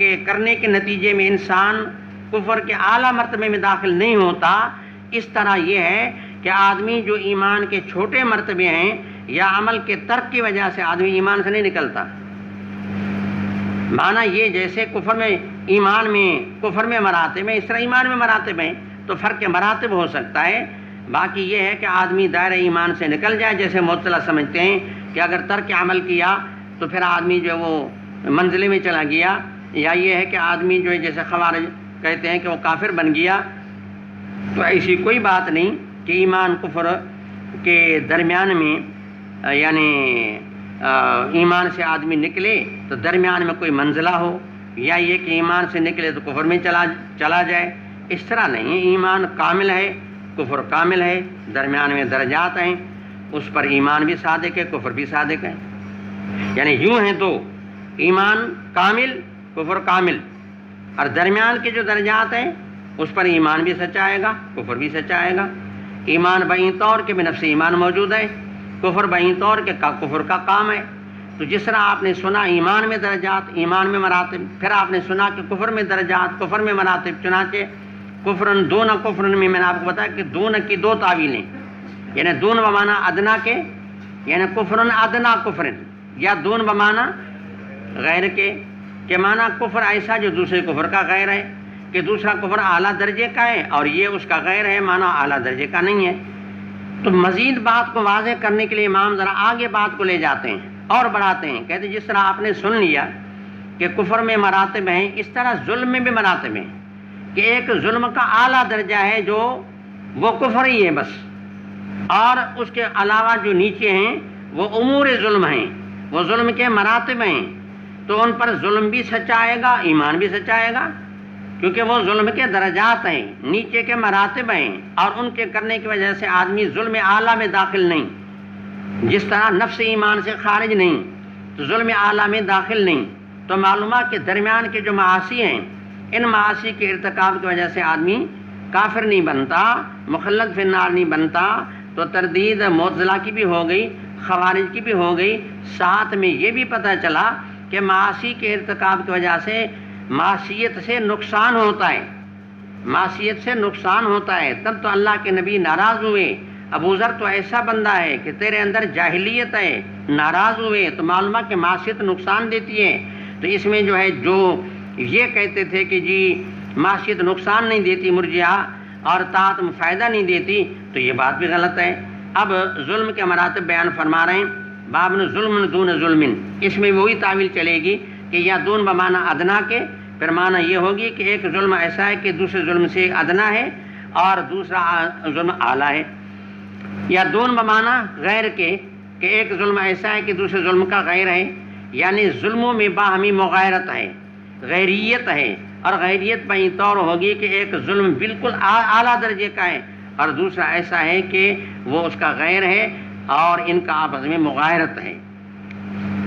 کے کرنے کے نتیجے میں انسان کفر کے اعلیٰ مرتبے میں داخل نہیں ہوتا، اس طرح یہ ہے کہ آدمی جو ایمان کے چھوٹے مرتبے ہیں یا عمل کے ترک کی وجہ سے آدمی ایمان سے نہیں نکلتا۔ معنی یہ جیسے کفر میں مراتب ہیں، اس طرح ایمان میں مراتب ہیں، تو فرق مراتب ہو سکتا ہے۔ باقی یہ ہے کہ آدمی دائرہ ایمان سے نکل جائے، جیسے معتزلہ سمجھتے ہیں کہ اگر ترک عمل کیا تو پھر آدمی جو وہ منزلے میں چلا گیا، یا یہ ہے کہ آدمی جو ہے جیسے خوارج کہتے ہیں کہ وہ کافر بن گیا۔ تو ایسی کوئی بات نہیں کہ ایمان کفر کے درمیان میں یعنی ایمان سے آدمی نکلے تو درمیان میں کوئی منزلہ ہو، یا یہ کہ ایمان سے نکلے تو کفر میں چلا جائے، اس طرح نہیں۔ ایمان کامل ہے، کفر کامل ہے، درمیان میں درجات ہیں، اس پر ایمان بھی صادق ہے، کفر بھی صادق ہے۔ یعنی یوں ہیں تو ایمان کامل، کفر کامل، اور درمیان کے جو درجات ہیں اس پر ایمان بھی سچا آئے گا، کفر بھی سچا آئے گا۔ ایمان بئیں طور کے بنفس ایمان موجود ہے، کفر بئیں طور کے کفر کا کام ہے۔ تو جس طرح آپ نے سنا ایمان میں درجات، ایمان میں مراتب، پھر آپ نے سنا کہ کفر میں درجات، کفر میں مراتب، چنانچہ کفرن دون کفرن میں نے آپ کو بتایا کہ دون کی دو تعویلیں، یعنی دون بمانا ادنا کے، یعنی کفرن ادنا کفرن، یا دون بمانا غیر کے معنی کفر ایسا جو دوسرے کفر کا غیر ہے، کہ دوسرا کفر اعلیٰ درجے کا ہے اور یہ اس کا غیر ہے، معنی اعلیٰ درجے کا نہیں ہے۔ تو مزید بات کو واضح کرنے کے لیے امام ذرا آگے بات کو لے جاتے ہیں اور بڑھاتے ہیں، کہتے ہیں جس طرح آپ نے سن لیا کہ کفر میں مراتب ہیں، اس طرح ظلم میں بھی مراتب ہیں، کہ ایک ظلم کا اعلیٰ درجہ ہے جو وہ کفر ہی ہے بس، اور اس کے علاوہ جو نیچے ہیں وہ امور ظلم ہیں، وہ ظلم کے مراتب ہیں، تو ان پر ظلم بھی سچا آئے گا، ایمان بھی سچا آئے گا، کیونکہ وہ ظلم کے درجات ہیں، نیچے کے مراتب ہیں، اور ان کے کرنے کی وجہ سے آدمی ظلم اعلیٰ میں داخل نہیں، جس طرح نفس ایمان سے خارج نہیں تو ظلم اعلیٰ میں داخل نہیں۔ تو معلومات کے درمیان کے جو معاصی ہیں، ان معاصی کے ارتکاب کی وجہ سے آدمی کافر نہیں بنتا، مخلد فی النار نہیں بنتا۔ تو تردید معتزلہ کی بھی ہو گئی، خوارج کی بھی ہو گئی، ساتھ میں یہ بھی پتہ چلا کہ معاصی کے ارتکاب کی وجہ سے معصیت سے نقصان ہوتا ہے، معصیت سے نقصان ہوتا ہے، تب تو اللہ کے نبی ناراض ہوئے۔ ابو ذر تو ایسا بندہ ہے کہ تیرے اندر جاہلیت ہے، ناراض ہوئے، تو معلومہ کہ معصیت نقصان دیتی ہے۔ تو اس میں جو ہے جو یہ کہتے تھے کہ جی معصیت نقصان نہیں دیتی مرجئہ اور طاعت فائدہ نہیں دیتی، تو یہ بات بھی غلط ہے۔ اب ظلم کے مراتب بیان فرما رہے ہیں، باب ظلم دون ظلم، اس میں وہی تعویل چلے گی کہ یا دون بمانا ادنا کے، پھر معنی یہ ہوگی کہ ایک ظلم ایسا ہے کہ دوسرے ظلم سے ادنا ہے اور دوسرا ظلم اعلیٰ ہے، یا دون بمانا غیر کے، کہ ایک ظلم ایسا ہے کہ دوسرے ظلم کا غیر ہے، یعنی ظلموں میں باہمی مغایرت ہے، غیریت ہے، اور غیریت بئی طور ہوگی کہ ایک ظلم بالکل اعلیٰ درجے کا ہے اور دوسرا ایسا ہے کہ وہ اس کا غیر ہے اور ان کا آپس میں مغایرت ہے۔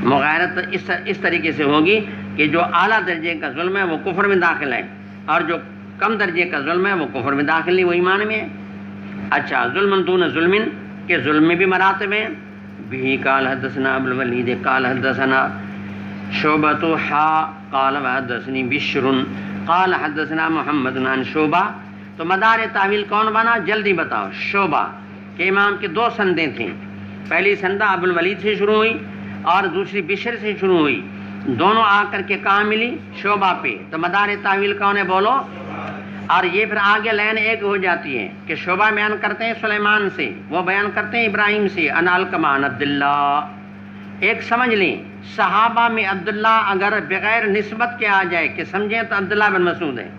مغایرت اس طریقے سے ہوگی کہ جو اعلیٰ درجے کا ظلم ہے وہ کفر میں داخل ہے، اور جو کم درجے کا ظلم ہے وہ کفر میں داخل نہیں، وہ ایمان میں ہے۔ اچھا، ظلم دون ظلم کے ظلم میں بھی مراتب ہیں۔ بھی قال حدثنا ابو الولید قال حدثنا شعبۃ قال حدثني بشر قال حدثنا محمد عن شعبہ۔ تو مدار تعویل کون بنا؟ جلدی بتاؤ۔ شعبہ کہ امام کی دو سندیں تھیں، پہلی سندہ ابو الولید سے شروع ہوئی اور دوسری بشر سے شروع ہوئی، دونوں آ کر کے کہاں ملی؟ شعبہ پہ۔ تو مدار تعویل کون ہے بولو؟ اور یہ پھر آگے لائن ایک ہو جاتی ہے کہ شعبہ بیان کرتے ہیں سلیمان سے، وہ بیان کرتے ہیں ابراہیم سے، ان الکمان عبداللہ۔ ایک سمجھ لیں، صحابہ میں عبداللہ اگر بغیر نسبت کے آ جائے کہ سمجھیں تو عبداللہ بن مسعود ہے،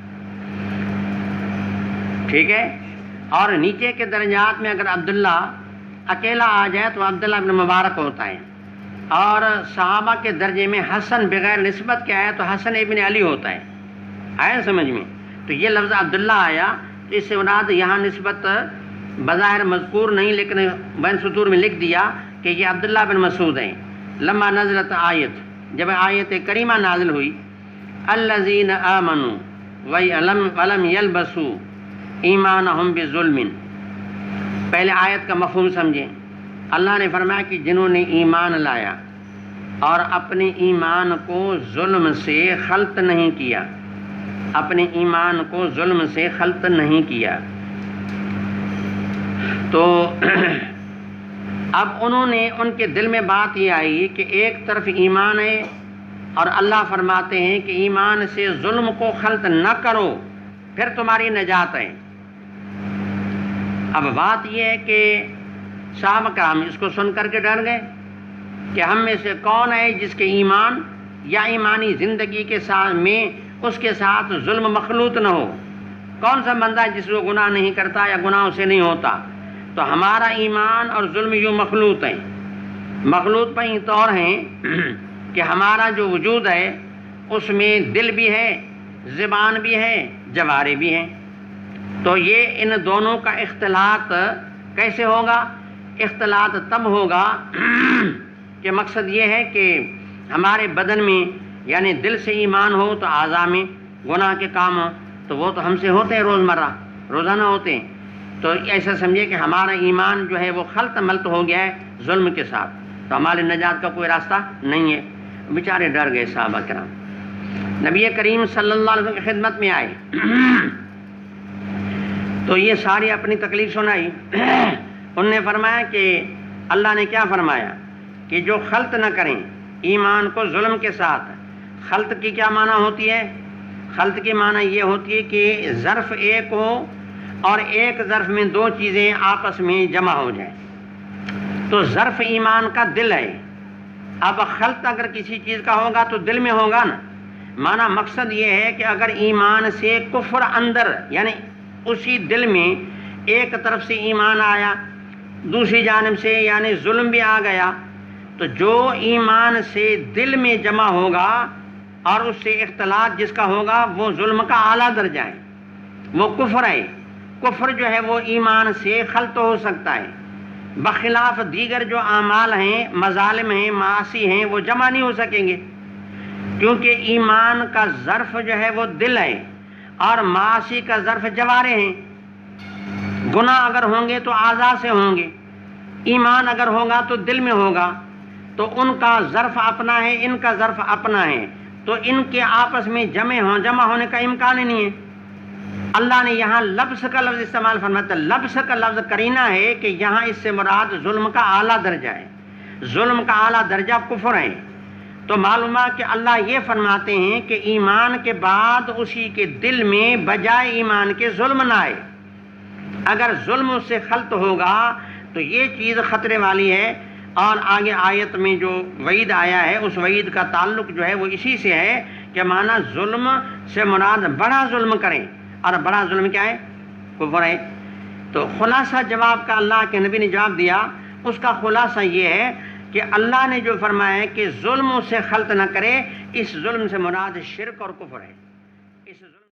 ٹھیک ہے، اور نیچے کے درجات میں اگر عبداللہ اکیلا آ جائے تو عبداللہ بن مبارک ہوتا ہے، اور صحابہ کے درجے میں حسن بغیر نسبت کے آیا تو حسن ابن علی ہوتا ہے۔ آیا سمجھ میں؟ تو یہ لفظ عبداللہ آیا تو اس سے مراد یہاں نسبت بظاہر مذکور نہیں، لیکن بین سطور میں لکھ دیا کہ یہ عبداللہ بن مسعود ہیں۔ لما نزلت آیت، جب آیت کریمہ نازل ہوئی، الذین آمنوا ولم یلبسوا ایمانہم بظلم، پہلے آیت کا مفہوم سمجھیں۔ اللہ نے فرمایا کہ جنہوں نے ایمان لایا اور اپنے ایمان کو ظلم سے خلط نہیں کیا، اپنے ایمان کو ظلم سے خلط نہیں کیا۔ تو اب انہوں نے، ان کے دل میں بات یہ آئی کہ ایک طرف ایمان ہے اور اللہ فرماتے ہیں کہ ایمان سے ظلم کو خلط نہ کرو پھر تمہاری نجات ہے۔ اب بات یہ ہے کہ صحابہ کرام اس کو سن کر کے ڈر گئے کہ ہم میں سے کون ہے جس کے ایمان یا ایمانی زندگی کے ساتھ میں اس کے ساتھ ظلم مخلوط نہ ہو، کون سا بندہ ہے جس کو گناہ نہیں کرتا یا گناہ اسے نہیں ہوتا۔ تو ہمارا ایمان اور ظلم یوں مخلوط ہیں، مخلوط پہ یہ طور ہیں کہ ہمارا جو وجود ہے اس میں دل بھی ہے، زبان بھی ہے، جوارے بھی ہیں۔ تو یہ ان دونوں کا اختلاط کیسے ہوگا؟ اختلاط تب ہوگا کہ مقصد یہ ہے کہ ہمارے بدن میں یعنی دل سے ایمان ہو تو اعضاء میں گناہ کے کام ہو تو وہ تو ہم سے ہوتے ہیں، روزمرہ روزانہ ہوتے ہیں۔ تو ایسا سمجھے کہ ہمارا ایمان جو ہے وہ خلط ملط ہو گیا ہے ظلم کے ساتھ، تو ہمارے نجات کا کوئی راستہ نہیں ہے۔ بیچارے ڈر گئے صحابہ کرام، نبی کریم صلی اللہ علیہ وسلم کی خدمت میں آئے تو یہ ساری اپنی تکلیف سنائی۔ انہوں نے فرمایا کہ اللہ نے کیا فرمایا کہ جو خلط نہ کریں ایمان کو ظلم کے ساتھ۔ خلط کی کیا معنی ہوتی ہے؟ خلط کی معنی یہ ہوتی ہے کہ ظرف ایک ہو اور ایک ظرف میں دو چیزیں آپس میں جمع ہو جائیں، تو ظرف ایمان کا دل ہے۔ اب خلط اگر کسی چیز کا ہوگا تو دل میں ہوگا نا، معنی مقصد یہ ہے کہ اگر ایمان سے کفر اندر یعنی اسی دل میں ایک طرف سے ایمان آیا، دوسری جانب سے یعنی ظلم بھی آ گیا، تو جو ایمان سے دل میں جمع ہوگا اور اس سے اختلاط جس کا ہوگا وہ ظلم کا اعلیٰ درجہ ہے، وہ کفر ہے۔ کفر جو ہے وہ ایمان سے خلط ہو سکتا ہے، بخلاف دیگر جو اعمال ہیں، مظالم ہیں، معاصی ہیں، وہ جمع نہیں ہو سکیں گے، کیونکہ ایمان کا ظرف جو ہے وہ دل ہے اور معاصی کا ظرف جوارے ہیں۔ گناہ اگر ہوں گے تو اعضاء سے ہوں گے، ایمان اگر ہوگا تو دل میں ہوگا، تو ان کا ظرف اپنا ہے، ان کا ظرف اپنا ہے، تو ان کے آپس میں جمع ہونے کا امکان ہی نہیں ہے۔ اللہ نے یہاں لبس کا لفظ استعمال فرمایا، لبس کا لفظ قرینہ ہے کہ یہاں اس سے مراد ظلم کا اعلیٰ درجہ ہے، ظلم کا اعلیٰ درجہ کفر ہے۔ تو معلوم ہے کہ اللہ یہ فرماتے ہیں کہ ایمان کے بعد اسی کے دل میں بجائے ایمان کے ظلم نہ آئے۔ اگر ظلم اس سے خلط ہوگا تو یہ چیز خطرے والی ہے، اور آگے آیت میں جو وعید آیا ہے اس وعید کا تعلق جو ہے وہ اسی سے ہے کہ معنی ظلم سے مراد بڑا ظلم کریں، اور بڑا ظلم کیا ہے؟ کفر ہے۔ تو خلاصہ جواب کا اللہ کے نبی نے جواب دیا، اس کا خلاصہ یہ ہے کہ اللہ نے جو فرمایا ہے کہ ظلم سے خلط نہ کرے، اس ظلم سے مراد شرک اور کفر ہے۔ اس ظلم